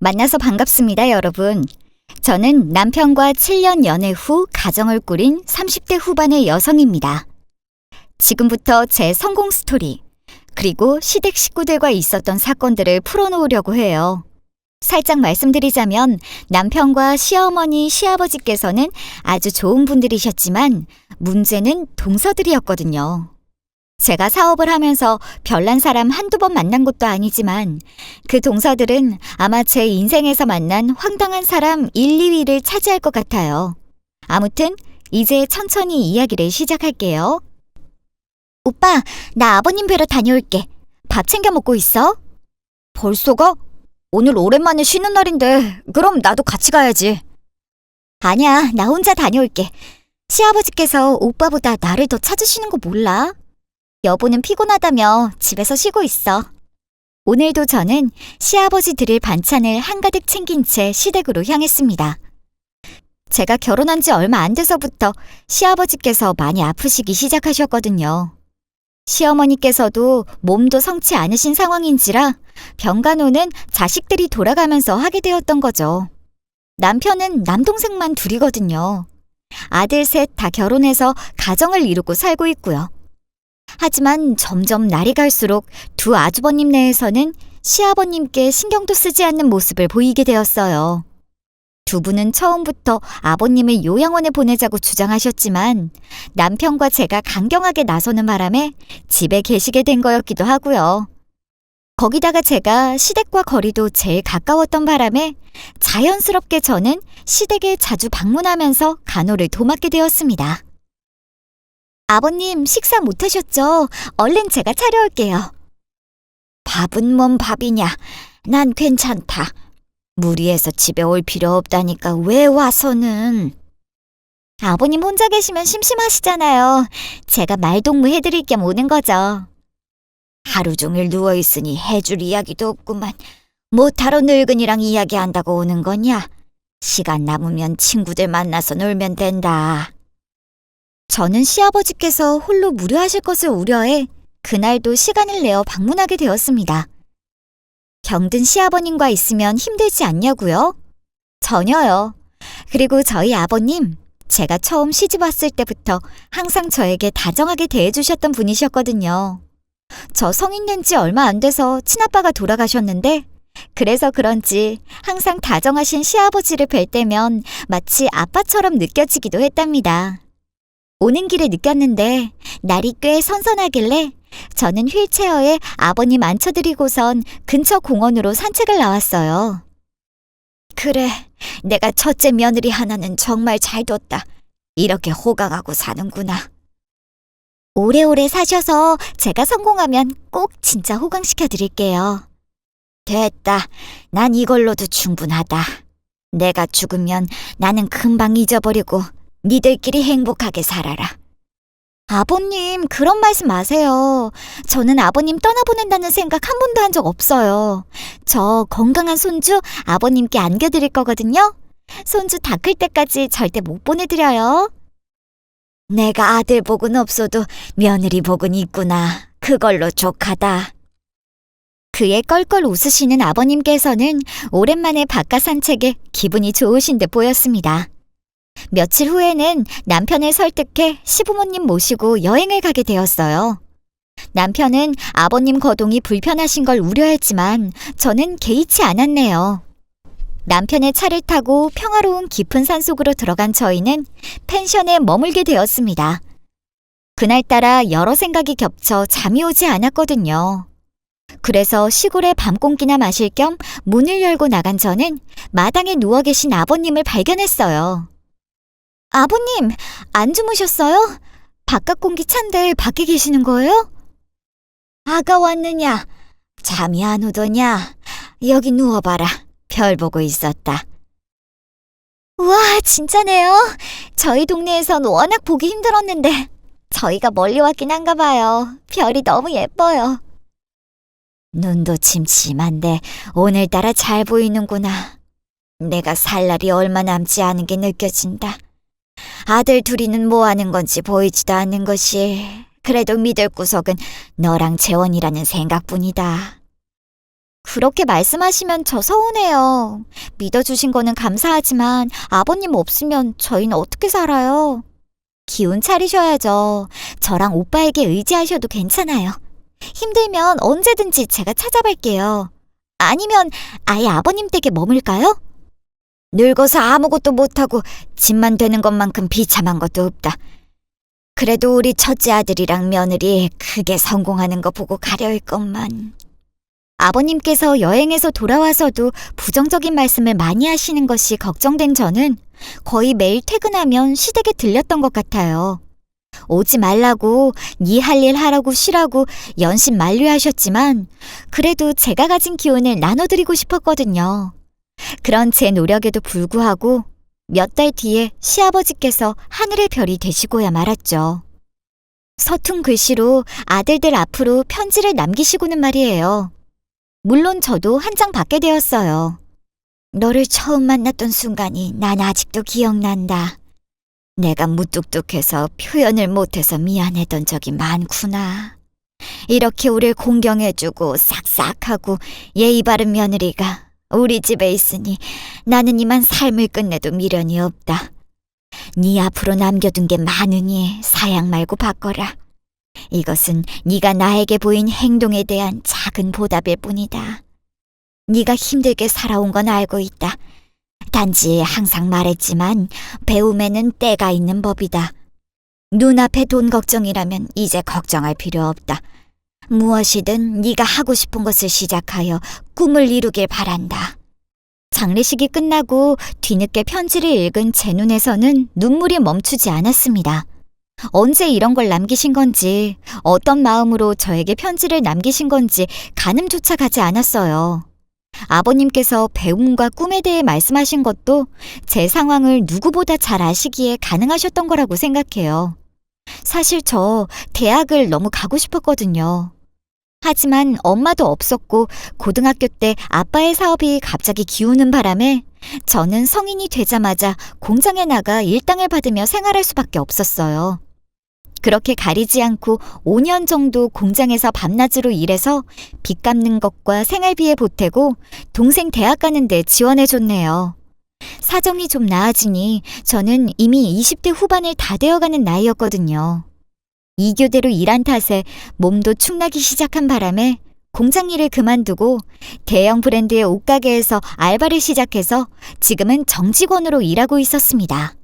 만나서 반갑습니다, 여러분. 저는 남편과 7년 연애 후 가정을 꾸린 30대 후반의 여성입니다. 지금부터 제 성공 스토리, 그리고 시댁 식구들과 있었던 사건들을 풀어놓으려고 해요. 살짝 말씀드리자면 남편과 시어머니, 시아버지께서는 아주 좋은 분들이셨지만 문제는 동서들이었거든요. 제가 사업을 하면서 별난 사람 한두 번 만난 것도 아니지만 그 동서들은 아마 제 인생에서 만난 황당한 사람 1, 2위를 차지할 것 같아요. 아무튼 이제 천천히 이야기를 시작할게요. 오빠, 나 아버님 뵈러 다녀올게. 밥 챙겨 먹고 있어? 벌써 가? 오늘 오랜만에 쉬는 날인데 그럼 나도 같이 가야지. 아니야, 나 혼자 다녀올게. 시아버지께서 오빠보다 나를 더 찾으시는 거 몰라? 여보는 피곤하다며 집에서 쉬고 있어. 오늘도 저는 시아버지 드릴 반찬을 한가득 챙긴 채 시댁으로 향했습니다. 제가 결혼한 지 얼마 안 돼서부터 시아버지께서 많이 아프시기 시작하셨거든요. 시어머니께서도 몸도 성치 않으신 상황인지라 병간호는 자식들이 돌아가면서 하게 되었던 거죠. 남편은 남동생만 둘이거든요. 아들 셋 다 결혼해서 가정을 이루고 살고 있고요. 하지만 점점 날이 갈수록 두 아주버님 내에서는 시아버님께 신경도 쓰지 않는 모습을 보이게 되었어요. 두 분은 처음부터 아버님을 요양원에 보내자고 주장하셨지만 남편과 제가 강경하게 나서는 바람에 집에 계시게 된 거였기도 하고요. 거기다가 제가 시댁과 거리도 제일 가까웠던 바람에 자연스럽게 저는 시댁에 자주 방문하면서 간호를 도맡게 되었습니다. 아버님 식사 못하셨죠? 얼른 제가 차려올게요. 밥은 뭔 밥이냐? 난 괜찮다. 무리해서 집에 올 필요 없다니까 왜 와서는. 아버님 혼자 계시면 심심하시잖아요. 제가 말동무 해드릴 겸 오는 거죠. 하루 종일 누워있으니 해줄 이야기도 없구만. 못하러 늙은이랑 이야기한다고 오는 거냐? 시간 남으면 친구들 만나서 놀면 된다. 저는 시아버지께서 홀로 무료하실 것을 우려해 그날도 시간을 내어 방문하게 되었습니다. 병든 시아버님과 있으면 힘들지 않냐고요? 전혀요. 그리고 저희 아버님, 제가 처음 시집 왔을 때부터 항상 저에게 다정하게 대해주셨던 분이셨거든요. 저 성인 된 지 얼마 안 돼서 친아빠가 돌아가셨는데 그래서 그런지 항상 다정하신 시아버지를 뵐 때면 마치 아빠처럼 느껴지기도 했답니다. 오는 길에 느꼈는데 날이 꽤 선선하길래 저는 휠체어에 아버님 앉혀드리고선 근처 공원으로 산책을 나왔어요. 그래, 내가 첫째 며느리 하나는 정말 잘 뒀다. 이렇게 호강하고 사는구나. 오래오래 사셔서 제가 성공하면 꼭 진짜 호강시켜드릴게요. 됐다. 난 이걸로도 충분하다. 내가 죽으면 나는 금방 잊어버리고 니들끼리 행복하게 살아라. 아버님, 그런 말씀 마세요. 저는 아버님 떠나보낸다는 생각 한 번도 한 적 없어요. 저 건강한 손주 아버님께 안겨드릴 거거든요. 손주 다 클 때까지 절대 못 보내드려요. 내가 아들 복은 없어도 며느리 복은 있구나. 그걸로 족하다. 그의 껄껄 웃으시는 아버님께서는 오랜만에 바깥 산책에 기분이 좋으신 듯 보였습니다. 며칠 후에는 남편을 설득해 시부모님 모시고 여행을 가게 되었어요. 남편은 아버님 거동이 불편하신 걸 우려했지만 저는 개의치 않았네요. 남편의 차를 타고 평화로운 깊은 산속으로 들어간 저희는 펜션에 머물게 되었습니다. 그날따라 여러 생각이 겹쳐 잠이 오지 않았거든요. 그래서 시골에 밤공기나 마실 겸 문을 열고 나간 저는 마당에 누워 계신 아버님을 발견했어요. 아버님, 안 주무셨어요? 바깥 공기 찬데 밖에 계시는 거예요? 아가 왔느냐? 잠이 안 오더냐? 여기 누워봐라. 별 보고 있었다. 우와, 진짜네요. 저희 동네에선 워낙 보기 힘들었는데 저희가 멀리 왔긴 한가 봐요. 별이 너무 예뻐요. 눈도 침침한데 오늘따라 잘 보이는구나. 내가 살 날이 얼마 남지 않은 게 느껴진다. 아들 둘이는 뭐 하는 건지 보이지도 않는 것이 그래도 믿을 구석은 너랑 재원이라는 생각뿐이다. 그렇게 말씀하시면 저 서운해요. 믿어주신 거는 감사하지만 아버님 없으면 저희는 어떻게 살아요? 기운 차리셔야죠. 저랑 오빠에게 의지하셔도 괜찮아요. 힘들면 언제든지 제가 찾아뵐게요. 아니면 아예 아버님 댁에 머물까요? 늙어서 아무것도 못하고 집만 되는 것만큼 비참한 것도 없다. 그래도 우리 첫째 아들이랑 며느리 크게 성공하는 거 보고 가려울 것만. 아버님께서 여행에서 돌아와서도 부정적인 말씀을 많이 하시는 것이 걱정된 저는 거의 매일 퇴근하면 시댁에 들렸던 것 같아요. 오지 말라고, 네 할 일 하라고 쉬라고 연신 만류하셨지만 그래도 제가 가진 기운을 나눠드리고 싶었거든요. 그런 제 노력에도 불구하고 몇 달 뒤에 시아버지께서 하늘의 별이 되시고야 말았죠. 서툰 글씨로 아들들 앞으로 편지를 남기시고는 말이에요. 물론 저도 한 장 받게 되었어요. 너를 처음 만났던 순간이 난 아직도 기억난다. 내가 무뚝뚝해서 표현을 못해서 미안했던 적이 많구나. 이렇게 우릴 공경해주고 싹싹하고 예의 바른 며느리가 우리 집에 있으니 나는 이만 삶을 끝내도 미련이 없다. 네 앞으로 남겨둔 게 많으니 사양 말고 바꿔라. 이것은 네가 나에게 보인 행동에 대한 작은 보답일 뿐이다. 네가 힘들게 살아온 건 알고 있다. 단지 항상 말했지만 배움에는 때가 있는 법이다. 눈앞에 돈 걱정이라면 이제 걱정할 필요 없다. 무엇이든 네가 하고 싶은 것을 시작하여 꿈을 이루길 바란다. 장례식이 끝나고 뒤늦게 편지를 읽은 제 눈에서는 눈물이 멈추지 않았습니다. 언제 이런 걸 남기신 건지, 어떤 마음으로 저에게 편지를 남기신 건지 가늠조차 가지 않았어요. 아버님께서 배움과 꿈에 대해 말씀하신 것도 제 상황을 누구보다 잘 아시기에 가능하셨던 거라고 생각해요. 사실 저 대학을 너무 가고 싶었거든요. 하지만 엄마도 없었고 고등학교 때 아빠의 사업이 갑자기 기우는 바람에 저는 성인이 되자마자 공장에 나가 일당을 받으며 생활할 수밖에 없었어요. 그렇게 가리지 않고 5년 정도 공장에서 밤낮으로 일해서 빚 갚는 것과 생활비에 보태고 동생 대학 가는데 지원해줬네요. 사정이 좀 나아지니 저는 이미 20대 후반을 다 되어가는 나이였거든요. 이교대로 일한 탓에 몸도 축나기 시작한 바람에 공장 일을 그만두고 대형 브랜드의 옷가게에서 알바를 시작해서 지금은 정직원으로 일하고 있었습니다.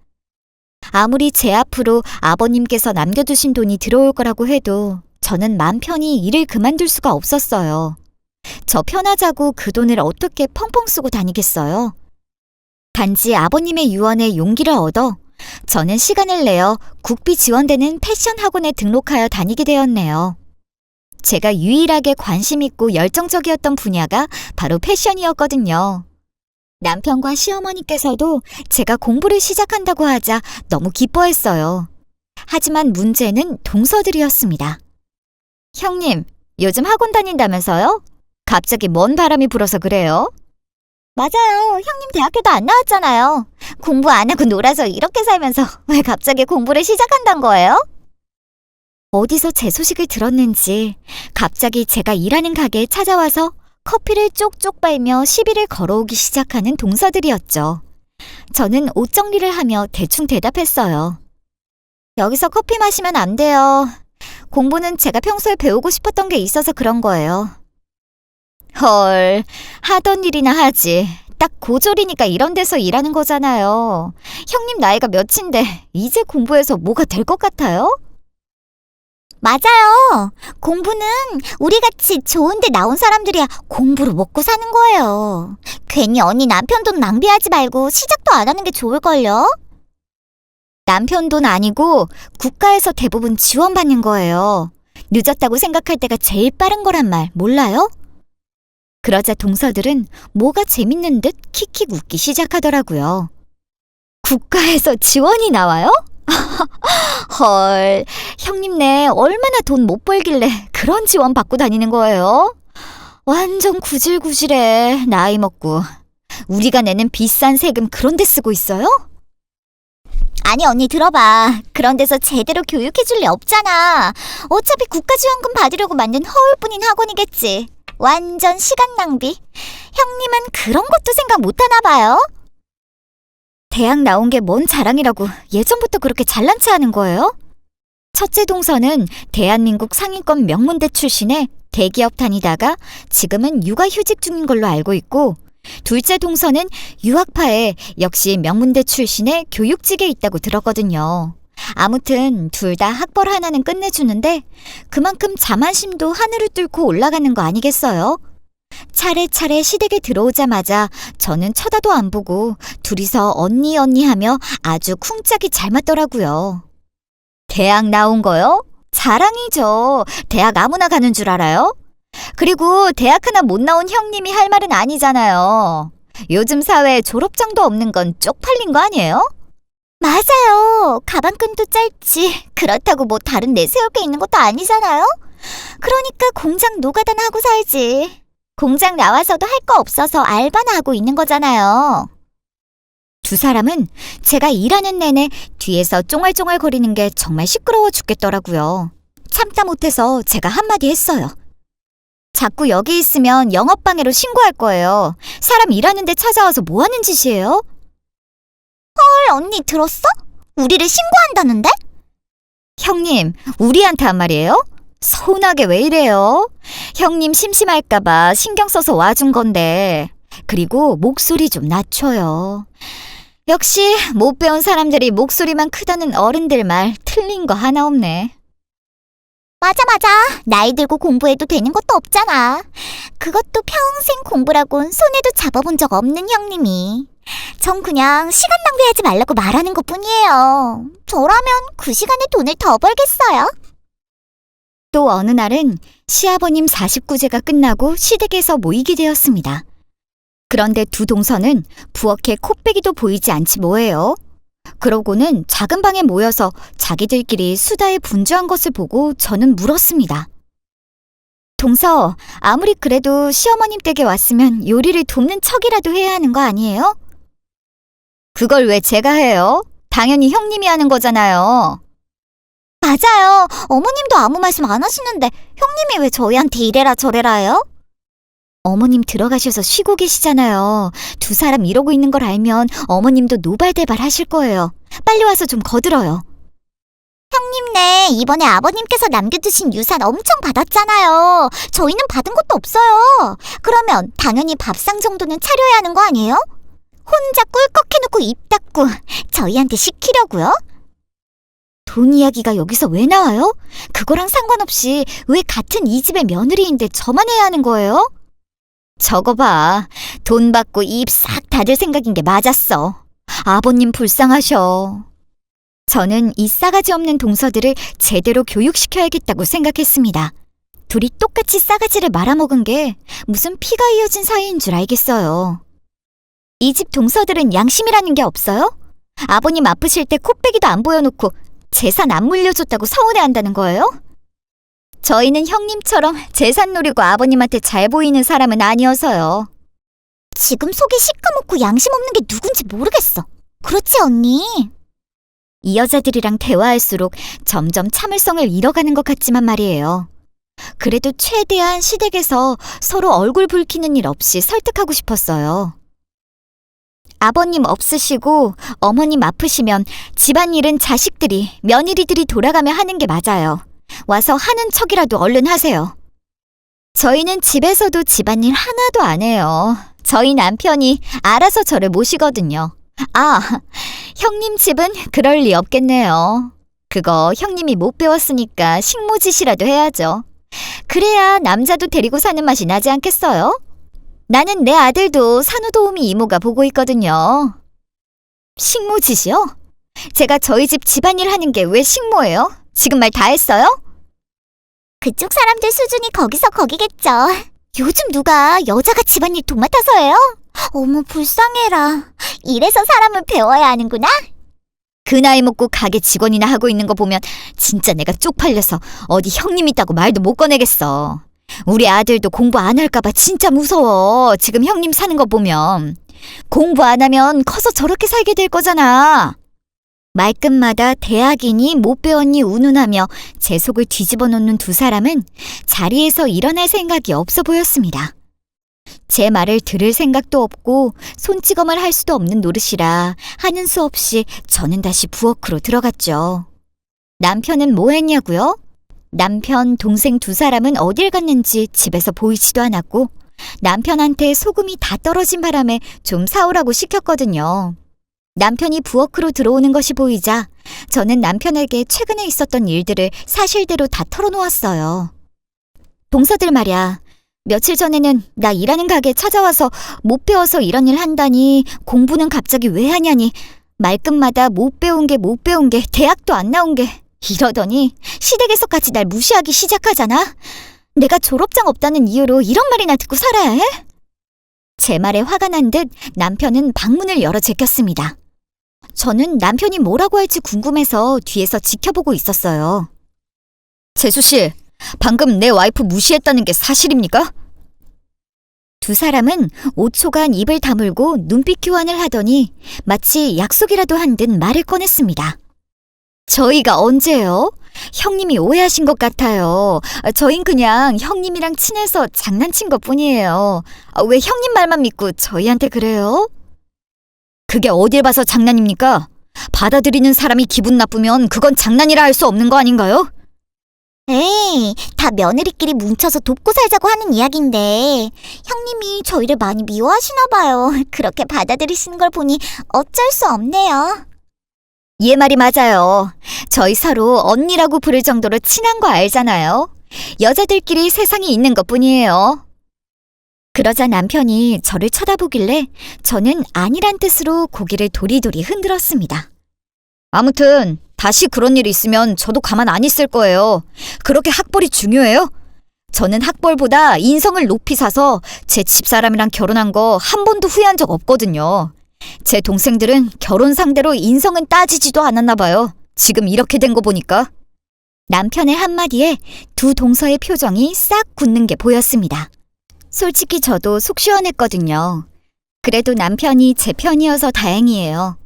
아무리 제 앞으로 아버님께서 남겨두신 돈이 들어올 거라고 해도 저는 맘 편히 일을 그만둘 수가 없었어요. 저 편하자고 그 돈을 어떻게 펑펑 쓰고 다니겠어요? 단지 아버님의 유언에 용기를 얻어 저는 시간을 내어 국비 지원되는 패션 학원에 등록하여 다니게 되었네요. 제가 유일하게 관심 있고 열정적이었던 분야가 바로 패션이었거든요. 남편과 시어머니께서도 제가 공부를 시작한다고 하자 너무 기뻐했어요. 하지만 문제는 동서들이었습니다. 형님, 요즘 학원 다닌다면서요? 갑자기 뭔 바람이 불어서 그래요? 맞아요. 형님 대학교도 안 나왔잖아요. 공부 안 하고 놀아서 이렇게 살면서 왜 갑자기 공부를 시작한단 거예요? 어디서 제 소식을 들었는지 갑자기 제가 일하는 가게에 찾아와서 커피를 쪽쪽 빨며 시비를 걸어오기 시작하는 동서들이었죠. 저는 옷 정리를 하며 대충 대답했어요. 여기서 커피 마시면 안 돼요. 공부는 제가 평소에 배우고 싶었던 게 있어서 그런 거예요. 헐, 하던 일이나 하지. 딱 고졸이니까 이런 데서 일하는 거잖아요. 형님 나이가 몇인데 이제 공부해서 뭐가 될 것 같아요? 맞아요. 공부는 우리같이 좋은 데 나온 사람들이야 공부로 먹고 사는 거예요. 괜히 언니 남편 돈 낭비하지 말고 시작도 안 하는 게 좋을걸요? 남편 돈 아니고 국가에서 대부분 지원받는 거예요. 늦었다고 생각할 때가 제일 빠른 거란 말 몰라요? 그러자 동서들은 뭐가 재밌는 듯 킥킥 웃기 시작하더라고요. 국가에서 지원이 나와요? 헐, 형님네 얼마나 돈 못 벌길래 그런 지원 받고 다니는 거예요? 완전 구질구질해, 나이 먹고. 우리가 내는 비싼 세금 그런 데 쓰고 있어요? 아니 언니 들어봐. 그런 데서 제대로 교육해줄 리 없잖아. 어차피 국가지원금 받으려고 만든 허울뿐인 학원이겠지. 완전 시간 낭비. 형님은 그런 것도 생각 못 하나 봐요. 대학 나온 게 뭔 자랑이라고 예전부터 그렇게 잘난 체 하는 거예요? 첫째 동서는 대한민국 상위권 명문대 출신의 대기업 다니다가 지금은 육아휴직 중인 걸로 알고 있고, 둘째 동서는 유학파에 역시 명문대 출신의 교육직에 있다고 들었거든요. 아무튼 둘 다 학벌 하나는 끝내주는데 그만큼 자만심도 하늘을 뚫고 올라가는 거 아니겠어요? 차례차례 시댁에 들어오자마자 저는 쳐다도 안 보고 둘이서 언니 하며 아주 쿵짝이 잘 맞더라고요. 대학 나온 거요? 자랑이죠. 대학 아무나 가는 줄 알아요? 그리고 대학 하나 못 나온 형님이 할 말은 아니잖아요. 요즘 사회에 졸업장도 없는 건 쪽팔린 거 아니에요? 맞아요. 가방끈도 짧지. 그렇다고 뭐 다른 내세울 게 있는 것도 아니잖아요? 그러니까 공장 노가다나 하고 살지. 공장 나와서도 할 거 없어서 알바나 하고 있는 거잖아요. 두 사람은 제가 일하는 내내 뒤에서 쫑알쫑알거리는 게 정말 시끄러워 죽겠더라고요. 참다 못해서 제가 한마디 했어요. 자꾸 여기 있으면 영업방해로 신고할 거예요. 사람 일하는 데 찾아와서 뭐 하는 짓이에요? 헐, 언니 들었어? 우리를 신고한다는데? 형님, 우리한테 한 말이에요? 서운하게 왜 이래요? 형님 심심할까봐 신경 써서 와준 건데. 그리고 목소리 좀 낮춰요. 역시 못 배운 사람들이 목소리만 크다는 어른들 말 틀린 거 하나 없네. 맞아. 나이 들고 공부해도 되는 것도 없잖아. 그것도 평생 공부라곤 손에도 잡아본 적 없는 형님이. 전 그냥 시간 낭비하지 말라고 말하는 것뿐이에요. 저라면 그 시간에 돈을 더 벌겠어요. 또 어느 날은 시아버님 49제가 끝나고 시댁에서 모이게 되었습니다. 그런데 두 동서는 부엌에 코빼기도 보이지 않지 뭐예요. 그러고는 작은 방에 모여서 자기들끼리 수다에 분주한 것을 보고 저는 물었습니다. 동서, 아무리 그래도 시어머님 댁에 왔으면 요리를 돕는 척이라도 해야 하는 거 아니에요? 그걸 왜 제가 해요? 당연히 형님이 하는 거잖아요. 맞아요. 어머님도 아무 말씀 안 하시는데 형님이 왜 저희한테 이래라 저래라 해요? 어머님 들어가셔서 쉬고 계시잖아요. 두 사람 이러고 있는 걸 알면 어머님도 노발대발 하실 거예요. 빨리 와서 좀 거들어요. 형님네 이번에 아버님께서 남겨두신 유산 엄청 받았잖아요. 저희는 받은 것도 없어요. 그러면 당연히 밥상 정도는 차려야 하는 거 아니에요? 혼자 꿀꺽해놓고 입 닫고 저희한테 시키려고요? 돈 이야기가 여기서 왜 나와요? 그거랑 상관없이 왜 같은 이 집의 며느리인데 저만 해야 하는 거예요? 저거 봐. 돈 받고 입 싹 닫을 생각인 게 맞았어. 아버님 불쌍하셔. 저는 이 싸가지 없는 동서들을 제대로 교육시켜야겠다고 생각했습니다. 둘이 똑같이 싸가지를 말아먹은 게 무슨 피가 이어진 사이인 줄 알겠어요. 이 집 동서들은 양심이라는 게 없어요? 아버님 아프실 때 코빼기도 안 보여놓고 재산 안 물려줬다고 서운해한다는 거예요? 저희는 형님처럼 재산 노리고 아버님한테 잘 보이는 사람은 아니어서요. 지금 속이 시커멓고 양심 없는 게 누군지 모르겠어. 그렇지 언니? 이 여자들이랑 대화할수록 점점 참을성을 잃어가는 것 같지만 말이에요. 그래도 최대한 시댁에서 서로 얼굴 붉히는 일 없이 설득하고 싶었어요. 아버님 없으시고 어머님 아프시면 집안일은 자식들이, 며느리들이 돌아가며 하는 게 맞아요. 와서 하는 척이라도 얼른 하세요. 저희는 집에서도 집안일 하나도 안 해요. 저희 남편이 알아서 저를 모시거든요. 아, 형님 집은 그럴 리 없겠네요. 그거 형님이 못 배웠으니까 식모짓이라도 해야죠. 그래야 남자도 데리고 사는 맛이 나지 않겠어요? 나는 내 아들도 산후도우미 이모가 보고 있거든요. 식모짓이요? 제가 저희 집 집안일 하는 게 왜 식모예요? 지금 말 다 했어요? 그쪽 사람들 수준이 거기서 거기겠죠. 요즘 누가 여자가 집안일 도맡아서 해요? 어머 불쌍해라. 이래서 사람은 배워야 하는구나. 그 나이 먹고 가게 직원이나 하고 있는 거 보면 진짜 내가 쪽팔려서 어디 형님 있다고 말도 못 꺼내겠어. 우리 아들도 공부 안 할까봐 진짜 무서워. 지금 형님 사는 거 보면. 공부 안 하면 커서 저렇게 살게 될 거잖아. 말끝마다 대학이니 못 배웠니 운운하며 제 속을 뒤집어 놓는 두 사람은 자리에서 일어날 생각이 없어 보였습니다. 제 말을 들을 생각도 없고 손찌검을 할 수도 없는 노릇이라 하는 수 없이 저는 다시 부엌으로 들어갔죠. 남편은 뭐 했냐고요? 남편, 동생 두 사람은 어딜 갔는지 집에서 보이지도 않았고 남편한테 소금이 다 떨어진 바람에 좀 사오라고 시켰거든요. 남편이 부엌으로 들어오는 것이 보이자 저는 남편에게 최근에 있었던 일들을 사실대로 다 털어놓았어요. 동서들 말야, 며칠 전에는 나 일하는 가게 찾아와서 못 배워서 이런 일 한다니 공부는 갑자기 왜 하냐니 말끝마다 못 배운 게 대학도 안 나온 게 이러더니 시댁에서까지 날 무시하기 시작하잖아. 내가 졸업장 없다는 이유로 이런 말이나 듣고 살아야 해? 제 말에 화가 난 듯 남편은 방문을 열어 제꼈습니다. 저는 남편이 뭐라고 할지 궁금해서 뒤에서 지켜보고 있었어요. 재수 씨, 방금 내 와이프 무시했다는 게 사실입니까? 두 사람은 5초간 입을 다물고 눈빛 교환을 하더니 마치 약속이라도 한 듯 말을 꺼냈습니다. 저희가 언제요? 형님이 오해하신 것 같아요. 저흰 그냥 형님이랑 친해서 장난친 것뿐이에요. 왜 형님 말만 믿고 저희한테 그래요? 그게 어딜 봐서 장난입니까? 받아들이는 사람이 기분 나쁘면 그건 장난이라 할 수 없는 거 아닌가요? 에이, 다 며느리끼리 뭉쳐서 돕고 살자고 하는 이야기인데 형님이 저희를 많이 미워하시나 봐요. 그렇게 받아들이시는 걸 보니 어쩔 수 없네요. 얘 말이 맞아요. 저희 서로 언니라고 부를 정도로 친한 거 알잖아요. 여자들끼리 세상이 있는 것뿐이에요. 그러자 남편이 저를 쳐다보길래 저는 아니란 뜻으로 고개를 도리도리 흔들었습니다. 아무튼 다시 그런 일이 있으면 저도 가만 안 있을 거예요. 그렇게 학벌이 중요해요? 저는 학벌보다 인성을 높이 사서 제 집사람이랑 결혼한 거 한 번도 후회한 적 없거든요. 제 동생들은 결혼 상대로 인성은 따지지도 않았나 봐요. 지금 이렇게 된 거 보니까. 남편의 한마디에 두 동서의 표정이 싹 굳는 게 보였습니다. 솔직히 저도 속 시원했거든요. 그래도 남편이 제 편이어서 다행이에요.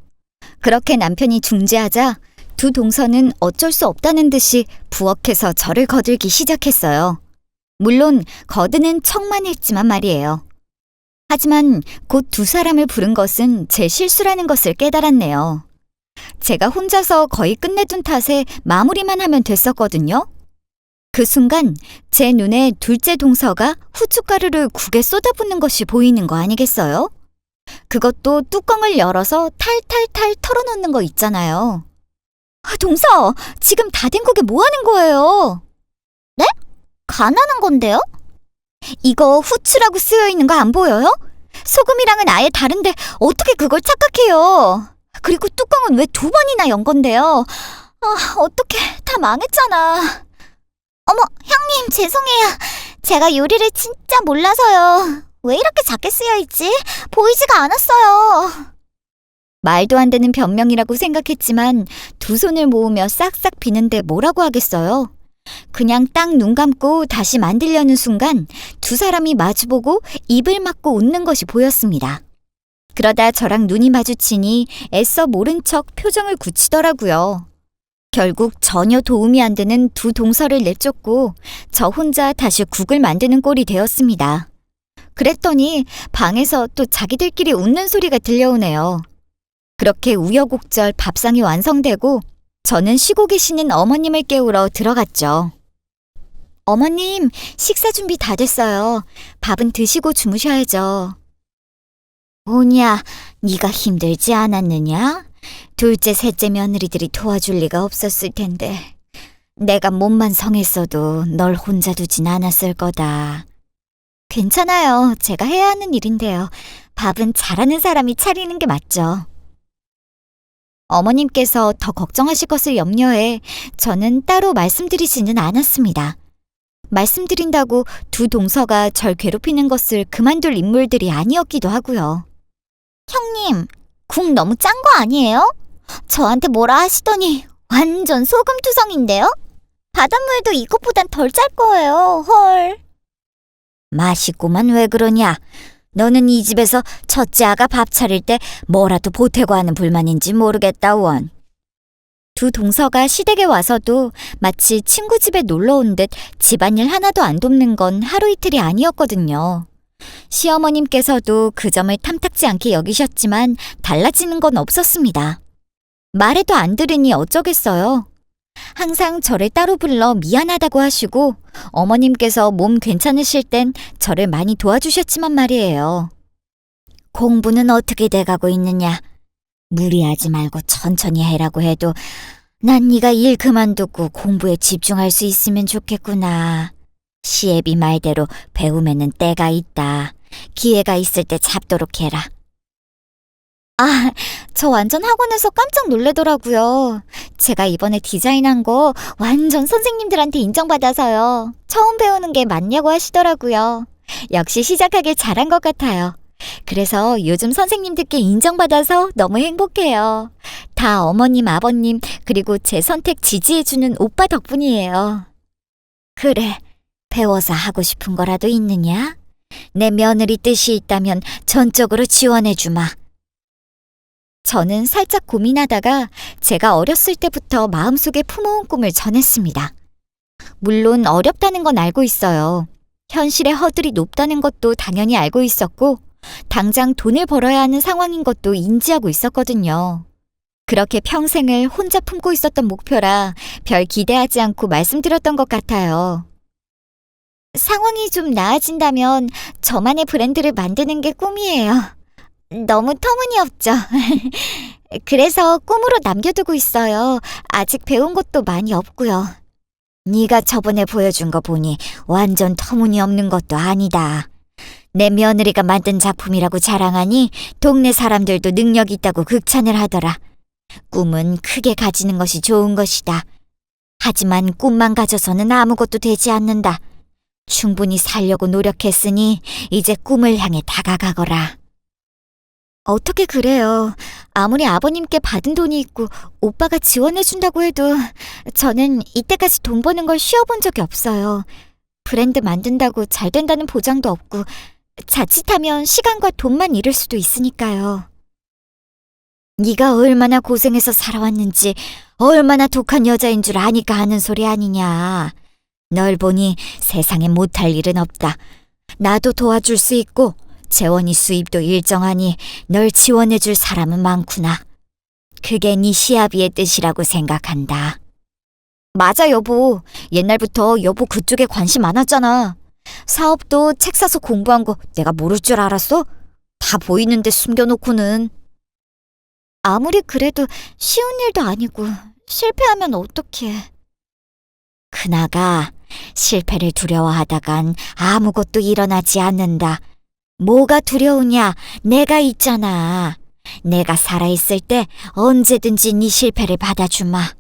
그렇게 남편이 중재하자 두 동서는 어쩔 수 없다는 듯이 부엌에서 저를 거들기 시작했어요. 물론 거드는 척만 했지만 말이에요. 하지만 곧 두 사람을 부른 것은 제 실수라는 것을 깨달았네요. 제가 혼자서 거의 끝내둔 탓에 마무리만 하면 됐었거든요. 그 순간 제 눈에 둘째 동서가 후춧가루를 국에 쏟아붓는 것이 보이는 거 아니겠어요? 그것도 뚜껑을 열어서 탈탈탈 털어놓는 거 있잖아요. 동서, 지금 다 된 국에 뭐 하는 거예요? 네? 간하는 건데요? 이거 후추라고 쓰여 있는 거 안 보여요? 소금이랑은 아예 다른데 어떻게 그걸 착각해요? 그리고 뚜껑은 왜 두 번이나 연 건데요? 어떡해, 다 망했잖아. 어머, 형님 죄송해요. 제가 요리를 진짜 몰라서요. 왜 이렇게 작게 쓰여있지? 보이지가 않았어요. 말도 안 되는 변명이라고 생각했지만 두 손을 모으며 싹싹 비는데 뭐라고 하겠어요? 그냥 딱 눈 감고 다시 만들려는 순간 두 사람이 마주보고 입을 막고 웃는 것이 보였습니다. 그러다 저랑 눈이 마주치니 애써 모른 척 표정을 굳히더라고요. 결국 전혀 도움이 안 되는 두 동서를 내쫓고 저 혼자 다시 국을 만드는 꼴이 되었습니다. 그랬더니 방에서 또 자기들끼리 웃는 소리가 들려오네요. 그렇게 우여곡절 밥상이 완성되고 저는 쉬고 계시는 어머님을 깨우러 들어갔죠. 어머님, 식사 준비 다 됐어요. 밥은 드시고 주무셔야죠. 뭐냐, 네가 힘들지 않았느냐? 둘째, 셋째 며느리들이 도와줄 리가 없었을 텐데 내가 몸만 성했어도 널 혼자 두진 않았을 거다. 괜찮아요. 제가 해야 하는 일인데요. 밥은 잘하는 사람이 차리는 게 맞죠. 어머님께서 더 걱정하실 것을 염려해 저는 따로 말씀드리지는 않았습니다. 말씀드린다고 두 동서가 절 괴롭히는 것을 그만둘 인물들이 아니었기도 하고요. 형님, 국 너무 짠 거 아니에요? 저한테 뭐라 하시더니 완전 소금투성인데요? 바닷물도 이것보단 덜 짤 거예요. 헐. 맛있구만 왜 그러냐? 너는 이 집에서 첫째 아가 밥 차릴 때 뭐라도 보태고 하는 불만인지 모르겠다 원. 두 동서가 시댁에 와서도 마치 친구 집에 놀러 온 듯 집안일 하나도 안 돕는 건 하루 이틀이 아니었거든요. 시어머님께서도 그 점을 탐탁지 않게 여기셨지만 달라지는 건 없었습니다. 말해도 안 들으니 어쩌겠어요. 항상 저를 따로 불러 미안하다고 하시고 어머님께서 몸 괜찮으실 땐 저를 많이 도와주셨지만 말이에요. 공부는 어떻게 돼가고 있느냐? 무리하지 말고 천천히 해라고 해도 난 네가 일 그만두고 공부에 집중할 수 있으면 좋겠구나. 시애비 말대로 배움에는 때가 있다. 기회가 있을 때 잡도록 해라. 아, 저 완전 학원에서 깜짝 놀래더라고요. 제가 이번에 디자인한 거 완전 선생님들한테 인정받아서요. 처음 배우는 게 맞냐고 하시더라고요. 역시 시작하길 잘한 것 같아요. 그래서 요즘 선생님들께 인정받아서 너무 행복해요. 다 어머님, 아버님, 그리고 제 선택 지지해주는 오빠 덕분이에요. 그래, 배워서 하고 싶은 거라도 있느냐? 내 며느리 뜻이 있다면 전적으로 지원해주마. 저는 살짝 고민하다가 제가 어렸을 때부터 마음속에 품어온 꿈을 전했습니다. 물론 어렵다는 건 알고 있어요. 현실의 허들이 높다는 것도 당연히 알고 있었고 당장 돈을 벌어야 하는 상황인 것도 인지하고 있었거든요. 그렇게 평생을 혼자 품고 있었던 목표라 별 기대하지 않고 말씀드렸던 것 같아요. 상황이 좀 나아진다면 저만의 브랜드를 만드는 게 꿈이에요. 너무 터무니없죠. 그래서 꿈으로 남겨두고 있어요. 아직 배운 것도 많이 없고요. 네가 저번에 보여준 거 보니 완전 터무니없는 것도 아니다. 내 며느리가 만든 작품이라고 자랑하니 동네 사람들도 능력 있다고 극찬을 하더라. 꿈은 크게 가지는 것이 좋은 것이다. 하지만 꿈만 가져서는 아무것도 되지 않는다. 충분히 살려고 노력했으니 이제 꿈을 향해 다가가거라. 어떻게 그래요? 아무리 아버님께 받은 돈이 있고 오빠가 지원해준다고 해도 저는 이때까지 돈 버는 걸 쉬어본 적이 없어요. 브랜드 만든다고 잘 된다는 보장도 없고 자칫하면 시간과 돈만 잃을 수도 있으니까요. 네가 얼마나 고생해서 살아왔는지 얼마나 독한 여자인 줄 아니까 하는 소리 아니냐. 널 보니 세상에 못할 일은 없다. 나도 도와줄 수 있고 재원이 수입도 일정하니 널 지원해줄 사람은 많구나. 그게 네 시아비의 뜻이라고 생각한다. 맞아 여보. 옛날부터 여보 그쪽에 관심 많았잖아. 사업도 책 사서 공부한 거 내가 모를 줄 알았어? 다 보이는데 숨겨놓고는. 아무리 그래도 쉬운 일도 아니고 실패하면 어떡해. 그나가 실패를 두려워하다간 아무것도 일어나지 않는다. 뭐가 두려우냐? 내가 있잖아. 내가 살아있을 때 언제든지 네 실패를 받아주마.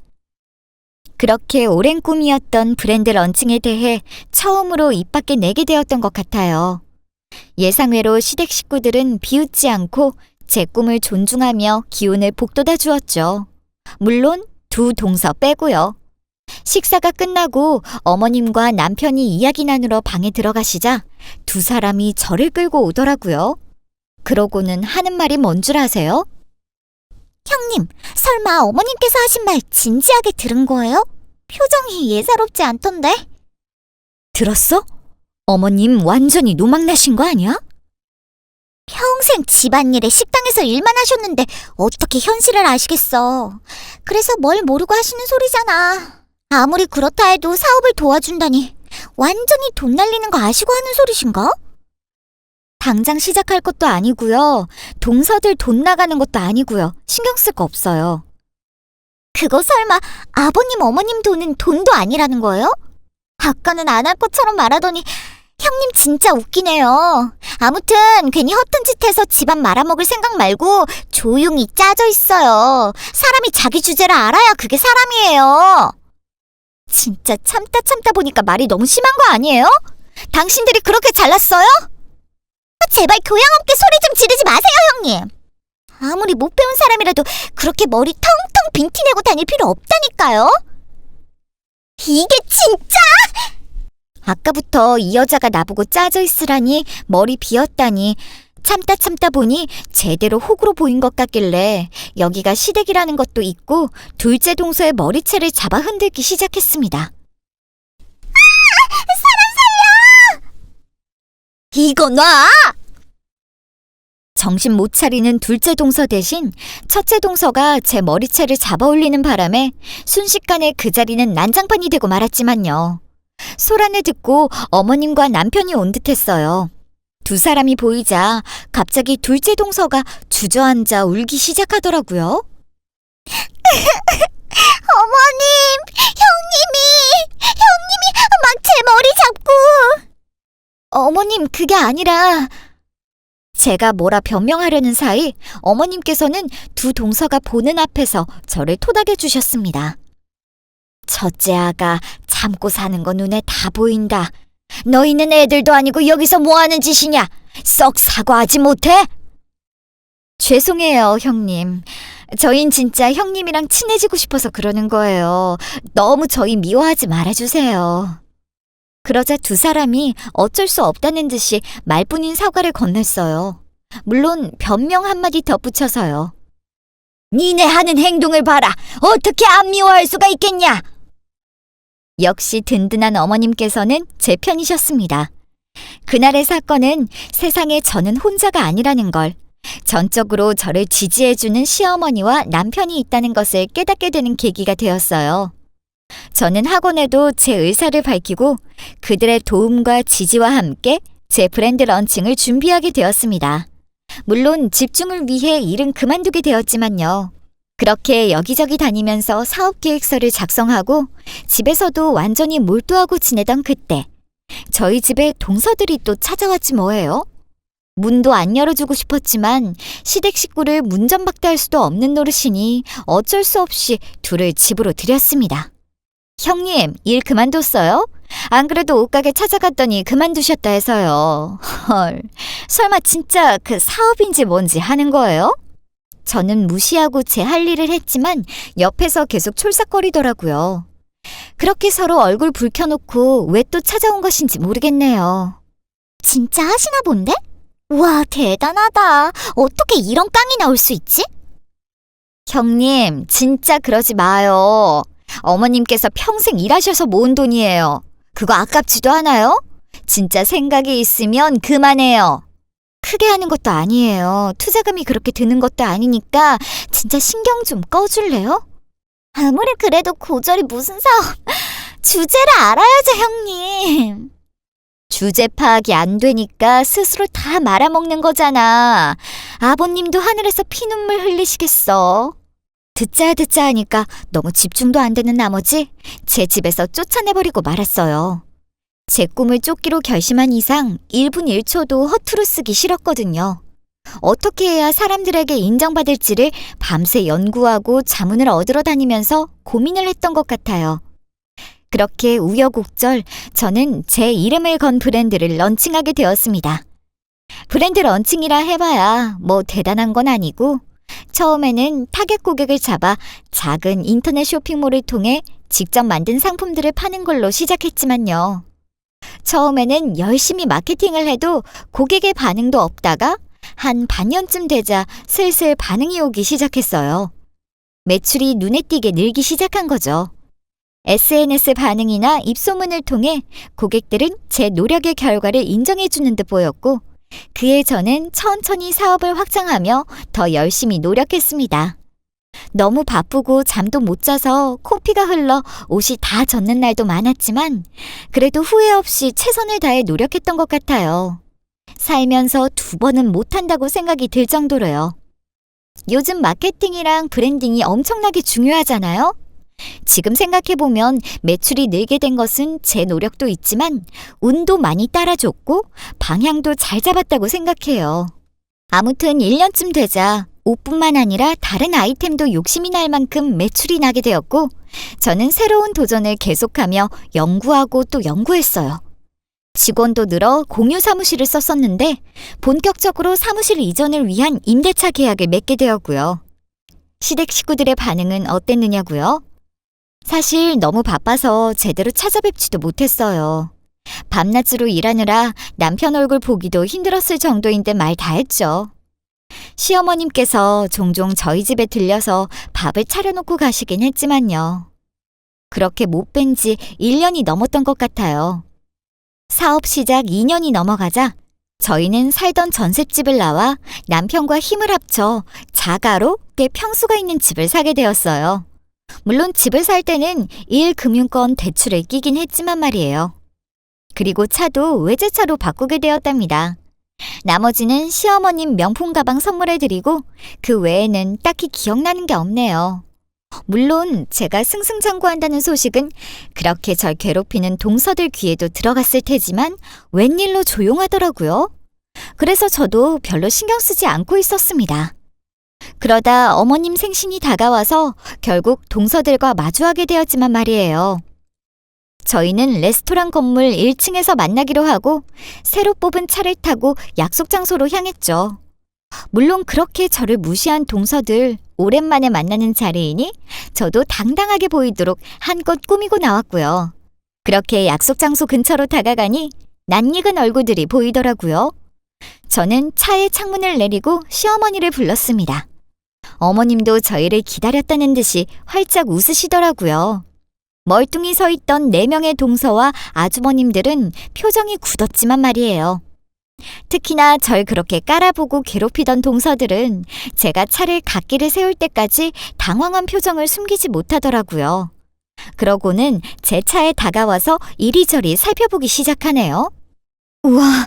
그렇게 오랜 꿈이었던 브랜드 런칭에 대해 처음으로 입 밖에 내게 되었던 것 같아요. 예상외로 시댁 식구들은 비웃지 않고 제 꿈을 존중하며 기운을 북돋아 주었죠. 물론 두 동서 빼고요. 식사가 끝나고 어머님과 남편이 이야기 나누러 방에 들어가시자 두 사람이 저를 끌고 오더라고요. 그러고는 하는 말이 뭔 줄 아세요? 형님, 설마 어머님께서 하신 말 진지하게 들은 거예요? 표정이 예사롭지 않던데? 들었어? 어머님 완전히 노망나신 거 아니야? 평생 집안일에 식당에서 일만 하셨는데 어떻게 현실을 아시겠어. 그래서 뭘 모르고 하시는 소리잖아. 아무리 그렇다 해도 사업을 도와준다니 완전히 돈 날리는 거 아시고 하는 소리신가? 당장 시작할 것도 아니고요. 동서들 돈 나가는 것도 아니고요. 신경 쓸 거 없어요. 그거 설마 아버님 어머님 돈은 돈도 아니라는 거예요? 아까는 안 할 것처럼 말하더니 형님 진짜 웃기네요. 아무튼 괜히 허튼 짓 해서 집안 말아먹을 생각 말고 조용히 짜져 있어요. 사람이 자기 주제를 알아야 그게 사람이에요. 진짜 참다 보니까 말이 너무 심한 거 아니에요? 당신들이 그렇게 잘났어요? 제발 교양 없게 소리 좀 지르지 마세요, 형님. 아무리 못 배운 사람이라도 그렇게 머리 텅텅 빈티 내고 다닐 필요 없다니까요. 이게 진짜! 아까부터 이 여자가 나보고 짜져 있으라니 머리 비었다니 참다 보니 제대로 호구로 보인 것 같길래 여기가 시댁이라는 것도 있고 둘째 동서의 머리채를 잡아 흔들기 시작했습니다. 이거 놔! 정신 못 차리는 둘째 동서 대신 첫째 동서가 제 머리채를 잡아 올리는 바람에 순식간에 그 자리는 난장판이 되고 말았지만요. 소란을 듣고 어머님과 남편이 온 듯했어요. 두 사람이 보이자 갑자기 둘째 동서가 주저앉아 울기 시작하더라고요. 어머님, 형님이 막 제 머리 잡고. 어머님, 그게 아니라... 제가 뭐라 변명하려는 사이 어머님께서는 두 동서가 보는 앞에서 저를 토닥여 주셨습니다. 첫째 아가 참고 사는 거 눈에 다 보인다. 너희는 애들도 아니고 여기서 뭐 하는 짓이냐? 썩 사과하지 못해? 죄송해요, 형님. 저흰 진짜 형님이랑 친해지고 싶어서 그러는 거예요. 너무 저희 미워하지 말아주세요. 그러자 두 사람이 어쩔 수 없다는 듯이 말뿐인 사과를 건넸어요. 물론 변명 한마디 덧붙여서요. 니네 하는 행동을 봐라. 어떻게 안 미워할 수가 있겠냐? 역시 든든한 어머님께서는 제 편이셨습니다. 그날의 사건은 세상에 저는 혼자가 아니라는 걸, 전적으로 저를 지지해주는 시어머니와 남편이 있다는 것을 깨닫게 되는 계기가 되었어요. 저는 학원에도 제 의사를 밝히고 그들의 도움과 지지와 함께 제 브랜드 런칭을 준비하게 되었습니다. 물론 집중을 위해 일은 그만두게 되었지만요. 그렇게 여기저기 다니면서 사업계획서를 작성하고 집에서도 완전히 몰두하고 지내던 그때 저희 집에 동서들이 또 찾아왔지 뭐예요. 문도 안 열어주고 싶었지만 시댁 식구를 문전박대할 수도 없는 노릇이니 어쩔 수 없이 둘을 집으로 들였습니다. 형님, 일 그만뒀어요? 안 그래도 옷가게 찾아갔더니 그만두셨다 해서요. 헐, 설마 진짜 그 사업인지 뭔지 하는 거예요? 저는 무시하고 제 할 일을 했지만 옆에서 계속 촐싹거리더라고요. 그렇게 서로 얼굴 붉혀놓고 왜 또 찾아온 것인지 모르겠네요. 진짜 하시나 본데? 와, 대단하다. 어떻게 이런 깡이 나올 수 있지? 형님, 진짜 그러지 마요. 어머님께서 평생 일하셔서 모은 돈이에요. 그거 아깝지도 않아요? 진짜 생각이 있으면 그만해요. 크게 하는 것도 아니에요. 투자금이 그렇게 드는 것도 아니니까 진짜 신경 좀 꺼줄래요? 아무리 그래도 고절이 무슨 사업. 주제를 알아야죠, 형님. 주제 파악이 안 되니까 스스로 다 말아먹는 거잖아. 아버님도 하늘에서 피눈물 흘리시겠어. 듣자 하니까 너무 집중도 안 되는 나머지 제 집에서 쫓아내버리고 말았어요. 제 꿈을 쫓기로 결심한 이상 1분 1초도 허투루 쓰기 싫었거든요. 어떻게 해야 사람들에게 인정받을지를 밤새 연구하고 자문을 얻으러 다니면서 고민을 했던 것 같아요. 그렇게 우여곡절 저는 제 이름을 건 브랜드를 런칭하게 되었습니다. 브랜드 런칭이라 해봐야 뭐 대단한 건 아니고 처음에는 타겟 고객을 잡아 작은 인터넷 쇼핑몰을 통해 직접 만든 상품들을 파는 걸로 시작했지만요. 처음에는 열심히 마케팅을 해도 고객의 반응도 없다가 한 반년쯤 되자 슬슬 반응이 오기 시작했어요. 매출이 눈에 띄게 늘기 시작한 거죠. SNS 반응이나 입소문을 통해 고객들은 제 노력의 결과를 인정해주는 듯 보였고 그에 저는 천천히 사업을 확장하며 더 열심히 노력했습니다. 너무 바쁘고 잠도 못 자서 코피가 흘러 옷이 다 젖는 날도 많았지만 그래도 후회 없이 최선을 다해 노력했던 것 같아요. 살면서 2번은 못한다고 생각이 들 정도로요. 요즘 마케팅이랑 브랜딩이 엄청나게 중요하잖아요. 지금 생각해보면 매출이 늘게 된 것은 제 노력도 있지만 운도 많이 따라줬고 방향도 잘 잡았다고 생각해요. 아무튼 1년쯤 되자 옷뿐만 아니라 다른 아이템도 욕심이 날 만큼 매출이 나게 되었고 저는 새로운 도전을 계속하며 연구하고 또 연구했어요. 직원도 늘어 공유 사무실을 썼었는데 본격적으로 사무실 이전을 위한 임대차 계약을 맺게 되었고요. 시댁 식구들의 반응은 어땠느냐고요? 사실 너무 바빠서 제대로 찾아뵙지도 못했어요. 밤낮으로 일하느라 남편 얼굴 보기도 힘들었을 정도인데 말 다 했죠. 시어머님께서 종종 저희 집에 들려서 밥을 차려놓고 가시긴 했지만요. 그렇게 못 뵌 지 1년이 넘었던 것 같아요. 사업 시작 2년이 넘어가자 저희는 살던 전셋집을 나와 남편과 힘을 합쳐 자가로 꽤 평수가 있는 집을 사게 되었어요. 물론 집을 살 때는 1금융권 대출을 끼긴 했지만 말이에요. 그리고 차도 외제차로 바꾸게 되었답니다. 나머지는 시어머님 명품 가방 선물해드리고 그 외에는 딱히 기억나는 게 없네요. 물론 제가 승승장구한다는 소식은 그렇게 절 괴롭히는 동서들 귀에도 들어갔을 테지만 웬일로 조용하더라고요. 그래서 저도 별로 신경 쓰지 않고 있었습니다. 그러다 어머님 생신이 다가와서 결국 동서들과 마주하게 되었지만 말이에요. 저희는 레스토랑 건물 1층에서 만나기로 하고 새로 뽑은 차를 타고 약속 장소로 향했죠. 물론 그렇게 저를 무시한 동서들 오랜만에 만나는 자리이니 저도 당당하게 보이도록 한껏 꾸미고 나왔고요. 그렇게 약속 장소 근처로 다가가니 낯익은 얼굴들이 보이더라고요. 저는 차의 창문을 내리고 시어머니를 불렀습니다. 어머님도 저희를 기다렸다는 듯이 활짝 웃으시더라고요. 멀뚱히 서 있던 4명의 동서와 아주머님들은 표정이 굳었지만 말이에요. 특히나 절 그렇게 깔아보고 괴롭히던 동서들은 제가 차를 갓길에 세울 때까지 당황한 표정을 숨기지 못하더라고요. 그러고는 제 차에 다가와서 이리저리 살펴보기 시작하네요. 우와,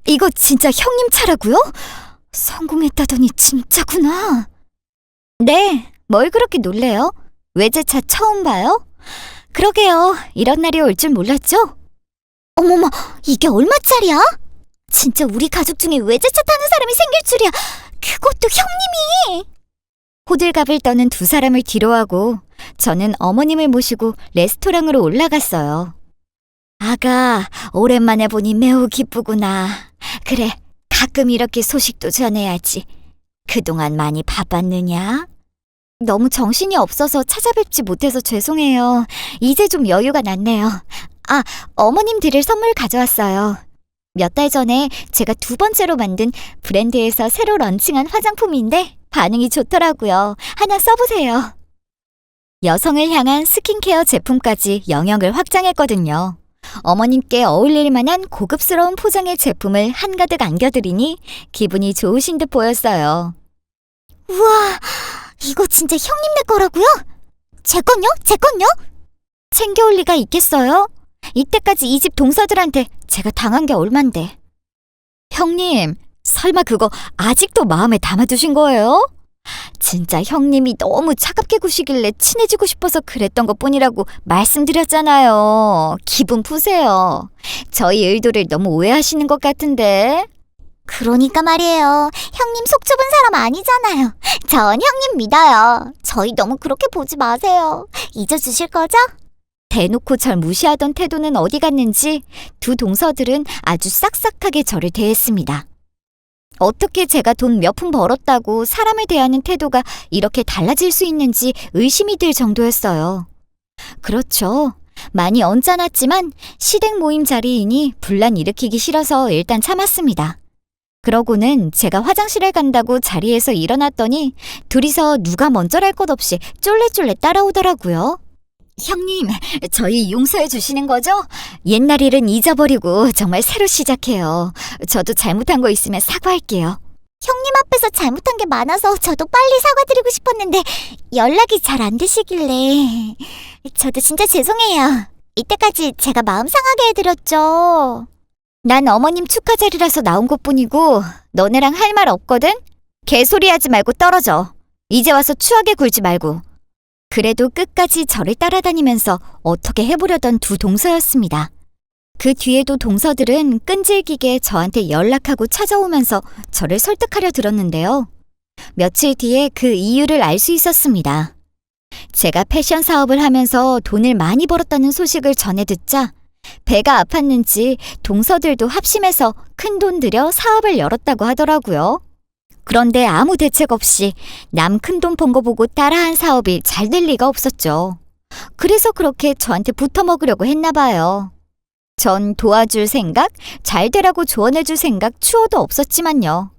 이거 진짜 형님 차라고요? 성공했다더니 진짜구나. 네, 뭘 그렇게 놀래요? 외제차 처음 봐요? 그러게요, 이런 날이 올 줄 몰랐죠? 어머머, 이게 얼마짜리야? 진짜 우리 가족 중에 외제차 타는 사람이 생길 줄이야. 그것도 형님이. 호들갑을 떠는 두 사람을 뒤로하고 저는 어머님을 모시고 레스토랑으로 올라갔어요. 아가, 오랜만에 보니 매우 기쁘구나. 그래, 가끔 이렇게 소식도 전해야지. 그동안 많이 바빴느냐? 너무 정신이 없어서 찾아뵙지 못해서 죄송해요. 이제 좀 여유가 났네요. 아, 어머님 드릴 선물 가져왔어요. 몇 달 전에 제가 2번째로 만든 브랜드에서 새로 런칭한 화장품인데 반응이 좋더라고요. 하나 써보세요. 여성을 향한 스킨케어 제품까지 영역을 확장했거든요. 어머님께 어울릴 만한 고급스러운 포장의 제품을 한가득 안겨드리니 기분이 좋으신 듯 보였어요. 우와, 이거 진짜 형님네 거라고요? 제 건요? 제 건요? 챙겨올 리가 있겠어요? 이때까지 이 집 동서들한테 제가 당한 게 얼만데. 형님, 설마 그거 아직도 마음에 담아두신 거예요? 진짜 형님이 너무 차갑게 구시길래 친해지고 싶어서 그랬던 것뿐이라고 말씀드렸잖아요. 기분 푸세요. 저희 의도를 너무 오해하시는 것 같은데. 그러니까 말이에요. 형님 속 좁은 사람 아니잖아요. 전 형님 믿어요. 저희 너무 그렇게 보지 마세요. 잊어주실 거죠? 대놓고 절 무시하던 태도는 어디 갔는지 두 동서들은 아주 싹싹하게 저를 대했습니다. 어떻게 제가 돈 몇 푼 벌었다고 사람을 대하는 태도가 이렇게 달라질 수 있는지 의심이 들 정도였어요. 그렇죠. 많이 언짢았지만 시댁 모임 자리이니 분란 일으키기 싫어서 일단 참았습니다. 그러고는 제가 화장실에 간다고 자리에서 일어났더니 둘이서 누가 먼저랄 것 없이 쫄래쫄래 따라오더라고요. 형님, 저희 용서해 주시는 거죠? 옛날 일은 잊어버리고 정말 새로 시작해요. 저도 잘못한 거 있으면 사과할게요. 형님 앞에서 잘못한 게 많아서 저도 빨리 사과드리고 싶었는데 연락이 잘 안 되시길래. 저도 진짜 죄송해요. 이때까지 제가 마음 상하게 해드렸죠. 난 어머님 축하 자리라서 나온 것뿐이고 너네랑 할 말 없거든? 개소리하지 말고 떨어져. 이제 와서 추하게 굴지 말고. 그래도 끝까지 저를 따라다니면서 어떻게 해보려던 두 동서였습니다. 그 뒤에도 동서들은 끈질기게 저한테 연락하고 찾아오면서 저를 설득하려 들었는데요. 며칠 뒤에 그 이유를 알 수 있었습니다. 제가 패션 사업을 하면서 돈을 많이 벌었다는 소식을 전해 듣자 배가 아팠는지 동서들도 합심해서 큰돈 들여 사업을 열었다고 하더라고요. 그런데 아무 대책 없이 남 큰돈 번 거 보고 따라한 사업이 잘 될 리가 없었죠. 그래서 그렇게 저한테 붙어먹으려고 했나 봐요. 전 도와줄 생각, 잘 되라고 조언해줄 생각 추호도 없었지만요.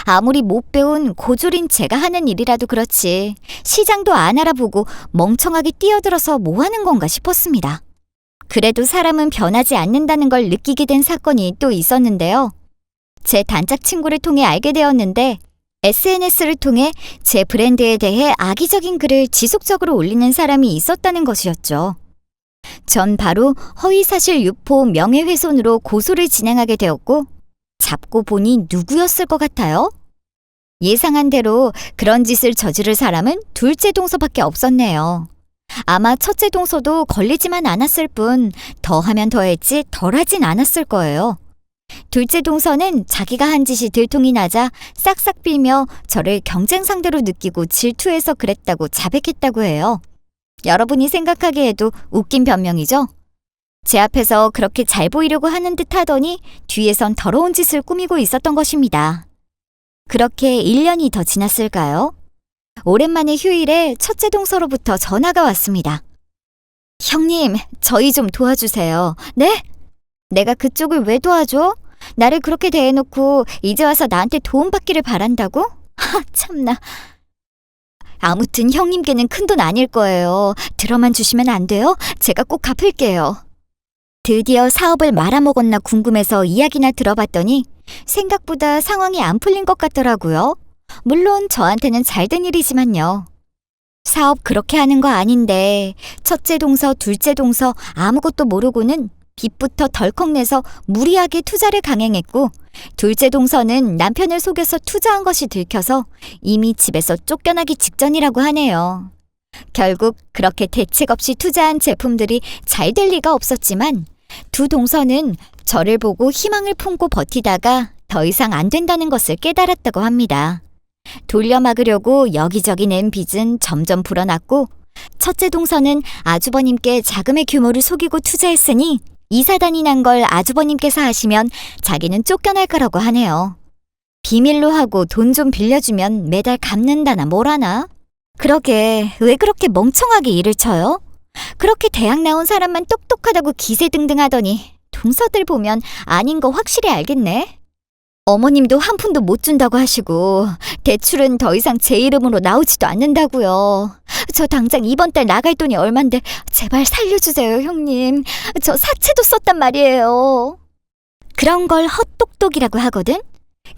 아무리 못 배운 고졸인 제가 하는 일이라도 그렇지 시장도 안 알아보고 멍청하게 뛰어들어서 뭐 하는 건가 싶었습니다. 그래도 사람은 변하지 않는다는 걸 느끼게 된 사건이 또 있었는데요. 제 단짝 친구를 통해 알게 되었는데 SNS를 통해 제 브랜드에 대해 악의적인 글을 지속적으로 올리는 사람이 있었다는 것이었죠. 전 바로 허위사실 유포 명예훼손으로 고소를 진행하게 되었고 잡고 보니 누구였을 것 같아요? 예상한 대로 그런 짓을 저지를 사람은 둘째 동서밖에 없었네요. 아마 첫째 동서도 걸리지만 않았을 뿐 더하면 더했지 덜하진 않았을 거예요. 둘째 동서는 자기가 한 짓이 들통이 나자 싹싹 빌며 저를 경쟁 상대로 느끼고 질투해서 그랬다고 자백했다고 해요. 여러분이 생각하기에도 웃긴 변명이죠? 제 앞에서 그렇게 잘 보이려고 하는 듯 하더니 뒤에선 더러운 짓을 꾸미고 있었던 것입니다. 그렇게 1년이 더 지났을까요? 오랜만에 휴일에 첫째 동서로부터 전화가 왔습니다. 형님, 저희 좀 도와주세요. 네? 내가 그쪽을 왜 도와줘? 나를 그렇게 대해놓고 이제 와서 나한테 도움받기를 바란다고? 하, 참나. 아무튼 형님께는 큰돈 아닐 거예요. 들어만 주시면 안 돼요? 제가 꼭 갚을게요. 드디어 사업을 말아먹었나 궁금해서 이야기나 들어봤더니 생각보다 상황이 안 풀린 것 같더라고요. 물론 저한테는 잘된 일이지만요. 사업 그렇게 하는 거 아닌데 첫째 동서, 둘째 동서 아무것도 모르고는 빚부터 덜컥 내서 무리하게 투자를 강행했고 둘째 동서는 남편을 속여서 투자한 것이 들켜서 이미 집에서 쫓겨나기 직전이라고 하네요. 결국 그렇게 대책 없이 투자한 제품들이 잘 될 리가 없었지만 두 동서는 저를 보고 희망을 품고 버티다가 더 이상 안 된다는 것을 깨달았다고 합니다. 돌려막으려고 여기저기 낸 빚은 점점 불어났고 첫째 동서는 아주버님께 자금의 규모를 속이고 투자했으니 이사단이 난 걸 아주버님께서 하시면 자기는 쫓겨날 거라고 하네요. 비밀로 하고 돈 좀 빌려주면 매달 갚는다나 뭐라나? 그러게 왜 그렇게 멍청하게 일을 쳐요? 그렇게 대학 나온 사람만 똑똑하다고 기세등등하더니 동서들 보면 아닌 거 확실히 알겠네. 어머님도 한 푼도 못 준다고 하시고 대출은 더 이상 제 이름으로 나오지도 않는다고요. 저 당장 이번 달 나갈 돈이 얼만데 제발 살려주세요, 형님. 저 사채도 썼단 말이에요. 그런 걸 헛똑똑이라고 하거든?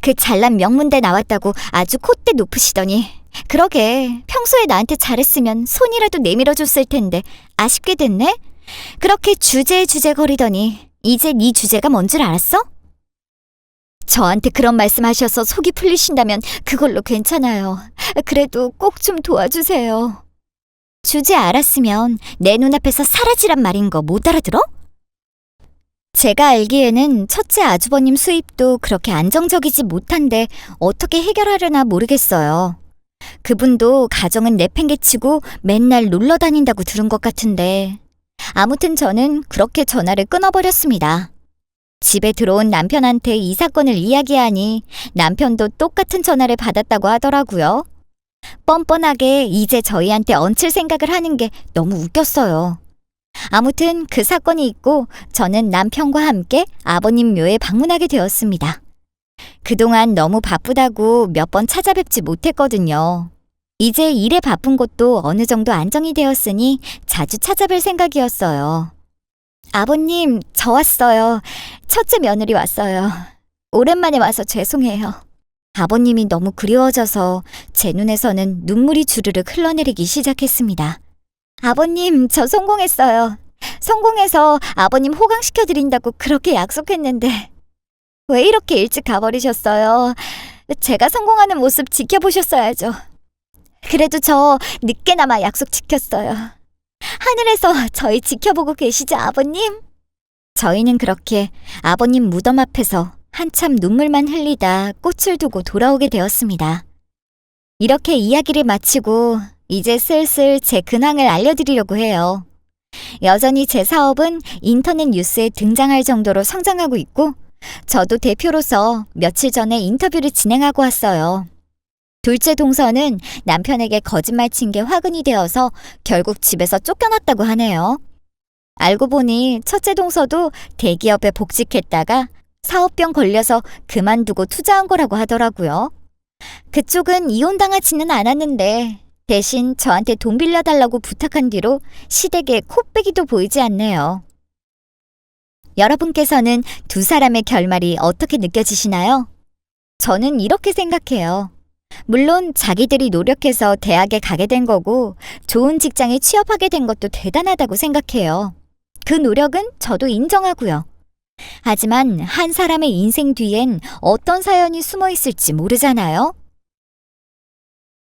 그 잘난 명문대 나왔다고 아주 콧대 높으시더니 그러게 평소에 나한테 잘했으면 손이라도 내밀어줬을 텐데 아쉽게 됐네? 그렇게 주제거리더니 이제 네 주제가 뭔 줄 알았어? 저한테 그런 말씀하셔서 속이 풀리신다면 그걸로 괜찮아요. 그래도 꼭 좀 도와주세요. 주제 알았으면 내 눈앞에서 사라지란 말인 거 못 알아들어? 제가 알기에는 첫째 아주버님 수입도 그렇게 안정적이지 못한데 어떻게 해결하려나 모르겠어요. 그분도 가정은 내팽개치고 맨날 놀러 다닌다고 들은 것 같은데 아무튼 저는 그렇게 전화를 끊어버렸습니다. 집에 들어온 남편한테 이 사건을 이야기하니 남편도 똑같은 전화를 받았다고 하더라고요. 뻔뻔하게 이제 저희한테 얹힐 생각을 하는 게 너무 웃겼어요. 아무튼 그 사건이 있고 저는 남편과 함께 아버님 묘에 방문하게 되었습니다. 그동안 너무 바쁘다고 몇 번 찾아뵙지 못했거든요. 이제 일에 바쁜 것도 어느 정도 안정이 되었으니 자주 찾아뵐 생각이었어요. 아버님, 저 왔어요. 첫째 며느리 왔어요. 오랜만에 와서 죄송해요. 아버님이 너무 그리워져서 제 눈에서는 눈물이 주르륵 흘러내리기 시작했습니다. 아버님, 저 성공했어요. 성공해서 아버님 호강시켜드린다고 그렇게 약속했는데 왜 이렇게 일찍 가버리셨어요? 제가 성공하는 모습 지켜보셨어야죠. 그래도 저 늦게나마 약속 지켰어요. 하늘에서 저희 지켜보고 계시죠, 아버님? 저희는 그렇게 아버님 무덤 앞에서 한참 눈물만 흘리다 꽃을 두고 돌아오게 되었습니다. 이렇게 이야기를 마치고 이제 슬슬 제 근황을 알려드리려고 해요. 여전히 제 사업은 인터넷 뉴스에 등장할 정도로 성장하고 있고 저도 대표로서 며칠 전에 인터뷰를 진행하고 왔어요. 둘째 동서는 남편에게 거짓말 친 게 화근이 되어서 결국 집에서 쫓겨났다고 하네요. 알고 보니 첫째 동서도 대기업에 복직했다가 사업병 걸려서 그만두고 투자한 거라고 하더라고요. 그쪽은 이혼당하지는 않았는데 대신 저한테 돈 빌려달라고 부탁한 뒤로 시댁에 코빼기도 보이지 않네요. 여러분께서는 두 사람의 결말이 어떻게 느껴지시나요? 저는 이렇게 생각해요. 물론 자기들이 노력해서 대학에 가게 된 거고 좋은 직장에 취업하게 된 것도 대단하다고 생각해요. 그 노력은 저도 인정하고요. 하지만 한 사람의 인생 뒤엔 어떤 사연이 숨어 있을지 모르잖아요.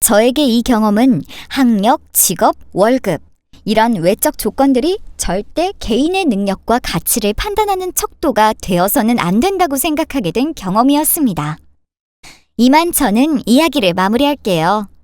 저에게 이 경험은 학력, 직업, 월급 이런 외적 조건들이 절대 개인의 능력과 가치를 판단하는 척도가 되어서는 안 된다고 생각하게 된 경험이었습니다. 이만 저는 이야기를 마무리할게요.